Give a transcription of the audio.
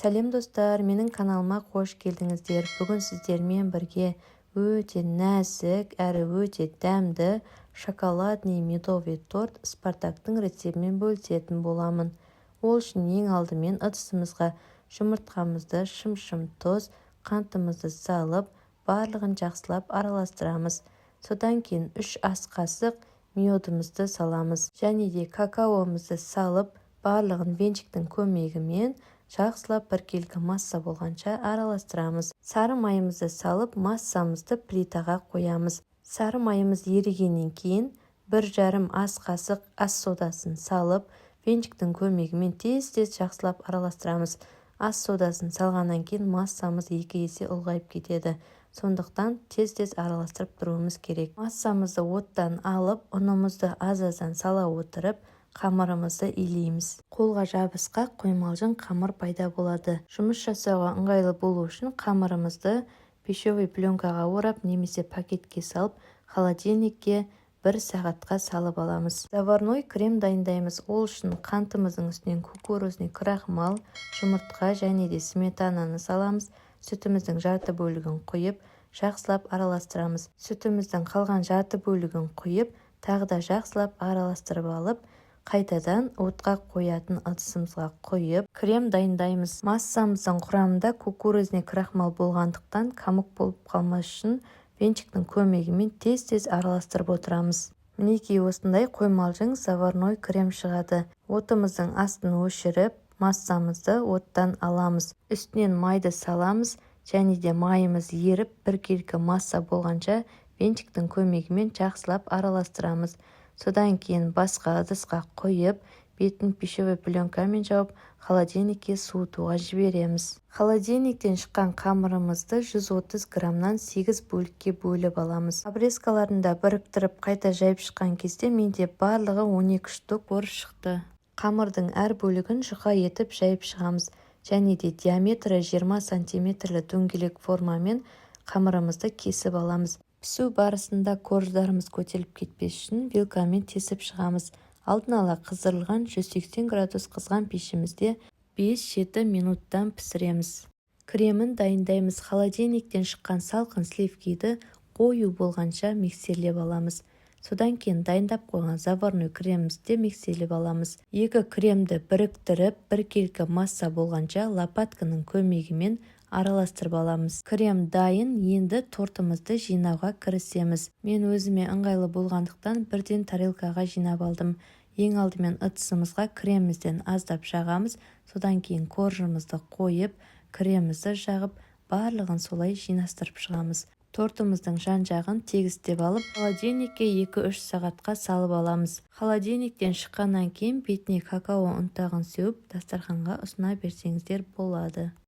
Сәлем достар, менің каналыма қош келдіңіздер. Бүгін сіздермен бірге өте нәзік әрі өте дәмді шоколадный медовый торт Спартактың рецептімен бөлісетін боламын. Ол үшін ең алдымен ыдысымызға жұмыртқамызды, шым-шым тұз, қантымызды салып, барлығын жақсылап араластырамыз. Содан кейін 3 ас қасық медымызды саламыз. Және де какаомызды салып, барлығын венчиктің көмегімен жақсылап біркелкі масса болғанша араластырамыз. Сары майымызды салып, массамызды плитаға қоямыз. Сары майымыз ерігеннен кейін 1,5 ас қасық ас содасын салып, венчиктің көмегімен тез-тез жақсылап араластырамыз. Ас содасын салғаннан кейін массамыз 2 есе ұлғайып кетеді. Сондықтан тез-тез араластырып тұруымыз керек. Массамызды оттан алып, ұнымызды аз-аздан сала отырып, қамырымызды илейміз. Қолға жабысқақ қоймалжың қамыр пайда болады. Жұмыс жасауға ыңғайлы болу үшін қамырымызды пищевой пленкаға орап немесе пакетке салып, холодильникке 1 сағатқа салып аламыз. Заварной крем дайындаймыз. Ол үшін қантымыздың үстінен кукурузный крахмал, жұмыртқа және де сметананы саламыз. Сүтіміздің жарты бөлігін құйып, жақсылап араластырамыз. Сүтіміздің қалған жарты бөлігін құйып, тағы да жақсылап араластырып алып, қайтадан отқа қоятын ыдысымызға құйып, крем дайындаймыз. Массамыздың құрамында кукурузный крахмал болғандықтан комок болып қалмас үшін венчиктің көмегімен тез-тез араластырып отырамыз. Мінекей осындай қоймалжың заварной крем шығады. Отымыздың астын өшіріп, массамызды оттан аламыз. Үстінен майды саламыз және де майымыз еріп біркелкі масса болғанша венчиктің көмегімен жақсылап араластырамыз. Содан кейін басқа ыдысқа қойып, бетін пищевой пленкамен жауып, холодильникке суытуға жібереміз. Холодильниктен шыққан қамырымызды 130 граммнан 8 бөлікке бөліп аламыз. Обрезкаларында біріктіріп қайта жайып шыққан кезде менде барлығы 12 штук борщ шықты. Қамырдың әр бөлігін жұқа етіп жайып шығамыз. Және де диаметрі 20 сантиметрлі дөңгелек формамен қамырымызды кесіп аламыз. Пісу барысында корждарымыз көтеріліп кетпес үшін вилкамен тесіп шығамыз. Алдын ала қыздырылған 180 градус қызған пешімізде 5-7 минуттан пісіреміз. Кремін дайындаймыз. Холодильниктен шыққан салқын сливкиді қою болғанша миксерлеп аламыз. Содан кейін дайындап қойған заварной кремімізді миксерлеп аламыз. Екі кремді біріктіріп, біркелкі масса болғанша лопатканың көмегімен араластырып аламыз. Крем дайын, енді тортымызды жинауға кірісеміз. Мен өзіме ыңғайлы болғандықтан бірден тарелкаға жинап алдым. Ең алдымен ыдысымызға кремімізден аздап жағамыз, содан кейін коржымызды қойып, кремімізді жағып, барлығын солай жинастырып шығамыз. Тортымыздың жан-жағын тегістеп алып, холодильникке 2-3 сағатқа салып аламыз. Холодильниктен шыққаннан кейін бетіне какао ұнтағын сеуіп, дастарханға ұсына берсеңіздер болады.